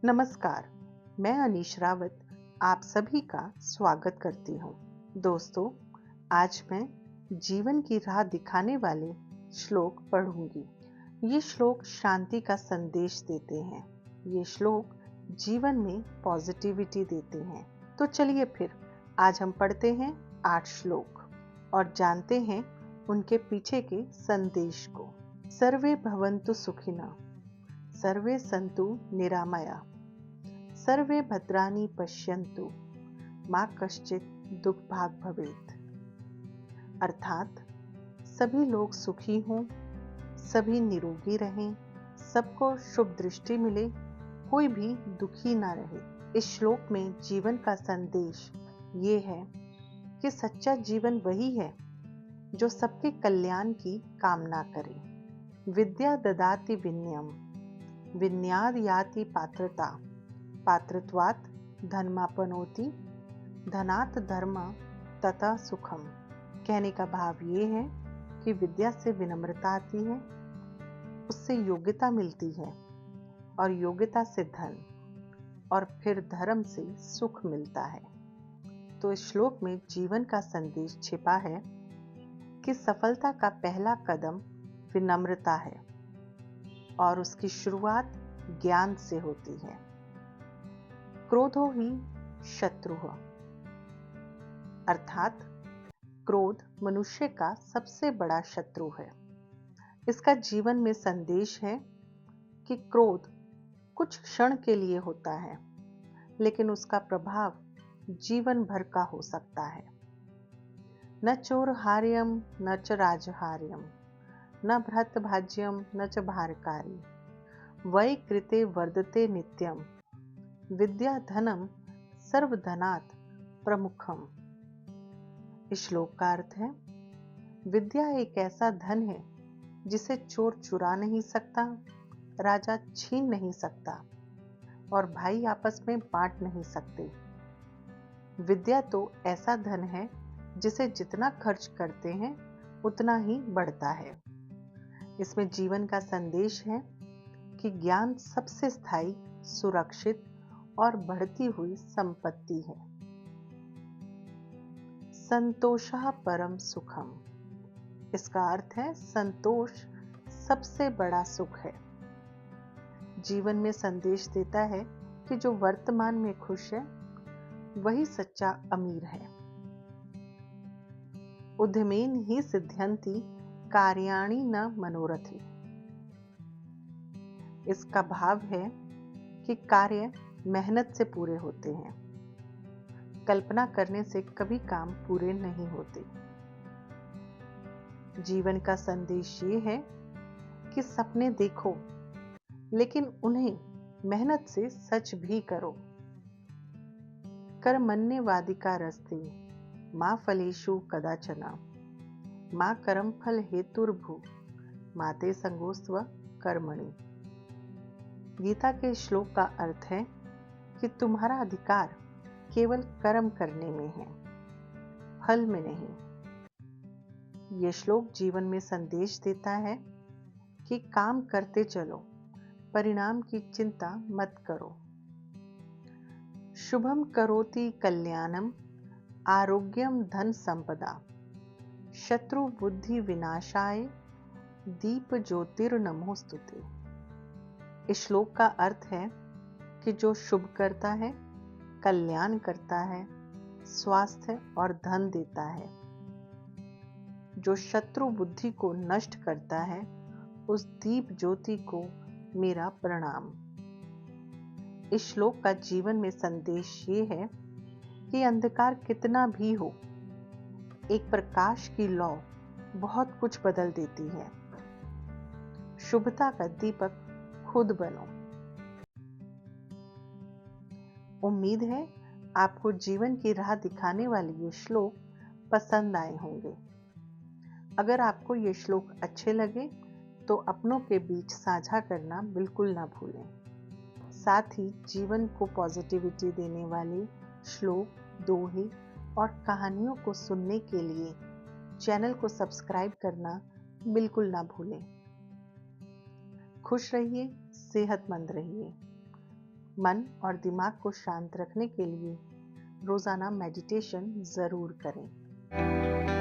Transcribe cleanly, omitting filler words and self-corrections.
नमस्कार, मैं अनीश रावत आप सभी का स्वागत करती हूँ। दोस्तों, आज मैं जीवन की राह दिखाने वाले श्लोक पढ़ूंगी। ये श्लोक शांति का संदेश देते हैं। ये श्लोक जीवन में पॉजिटिविटी देते हैं। तो चलिए फिर आज हम पढ़ते हैं 8 श्लोक और जानते हैं उनके पीछे के संदेश को। सर्वे भवन्तु सुखिनः, सर्वे सन्तु निरामया, सर्वे भद्राणि पश्यन्तु, माँ कश्चित दुःखभाग् भवेत्। अर्थात सभी लोग सुखी हों, सभी निरोगी रहें, सबको शुभ दृष्टि मिले, कोई भी दुखी ना रहे। इस श्लोक में जीवन का संदेश ये है कि सच्चा जीवन वही है जो सबके कल्याण की कामना करे। विद्या ददाति विनयम, विनयाद् याति पात्रता, पात्रत्वात् धर्मापनोति, धनात् धर्म तथा सुखम। कहने का भाव ये है कि विद्या से विनम्रता आती है, उससे योग्यता मिलती है और योग्यता से धन और फिर धर्म से सुख मिलता है। तो इस श्लोक में जीवन का संदेश छिपा है कि सफलता का पहला कदम विनम्रता है और उसकी शुरुआत ज्ञान से होती है। क्रोधो ही शत्रुः, अर्थात क्रोध मनुष्य का सबसे बड़ा शत्रु है। इसका जीवन में संदेश है कि क्रोध कुछ क्षण के लिए होता है, लेकिन उसका प्रभाव जीवन भर का हो सकता है। न चोरहार्यम न च राजहार्यम, न भ्रातृभाज्यम न च भारकारी, वै कृते वर्धते नित्यम, विद्या धनम सर्वधनात् प्रमुखम। इस श्लोक का अर्थ है, विद्या एक ऐसा धन है जिसे चोर चुरा नहीं सकता, राजा छीन नहीं सकता और भाई आपस में बांट नहीं सकते। विद्या तो ऐसा धन है जिसे जितना खर्च करते हैं उतना ही बढ़ता है। इसमें जीवन का संदेश है कि ज्ञान सबसे स्थायी, सुरक्षित और बढ़ती हुई संपत्ति है। संतोषः परम सुखम, इसका अर्थ है संतोष सबसे बड़ा सुख है। जीवन में संदेश देता है कि जो वर्तमान में खुश है वही सच्चा अमीर है। उद्यमेन ही सिद्ध्यन्ति कार्याणि न मनोरथि, इसका भाव है कि कार्य मेहनत से पूरे होते हैं, कल्पना करने से कभी काम पूरे नहीं होते। जीवन का संदेश ये है कि सपने देखो, लेकिन उन्हें मेहनत से सच भी करो। कर्मण्येवाधिकारस्ते मा फलेषु कदाचन, मा कर्मफल हेतुर्भुः, मा ते संगोऽस्त्व कर्मणि। गीता के श्लोक का अर्थ है कि तुम्हारा अधिकार केवल कर्म करने में है, फल में नहीं। यह श्लोक जीवन में संदेश देता है कि काम करते चलो, परिणाम की चिंता मत करो। शुभम करोति कल्याणम, आरोग्यम धन संपदा, शत्रु बुद्धि विनाशाय, दीप ज्योतिर्नमोस्तुते। इस श्लोक का अर्थ है कि जो शुभ करता है, कल्याण करता है, स्वास्थ्य और धन देता है। जो शत्रु बुद्धि को नष्ट करता है, उस दीप ज्योति को मेरा प्रणाम। इस श्लोक का जीवन में संदेश ये है कि अंधकार कितना भी हो, एक प्रकाश की लौ बहुत कुछ बदल देती है। शुभता का दीपक खुद बनो। उम्मीद है आपको जीवन की राह दिखाने वाले ये श्लोक पसंद आए होंगे। अगर आपको ये श्लोक अच्छे लगे तो अपनों के बीच साझा करना बिल्कुल ना भूलें। साथ ही जीवन को पॉजिटिविटी देने वाले श्लोक, दोहे और कहानियों को सुनने के लिए चैनल को सब्सक्राइब करना बिल्कुल ना भूलें। खुश रहिए, सेहतमंद रहिए। मन और दिमाग को शांत रखने के लिए रोज़ाना मेडिटेशन ज़रूर करें।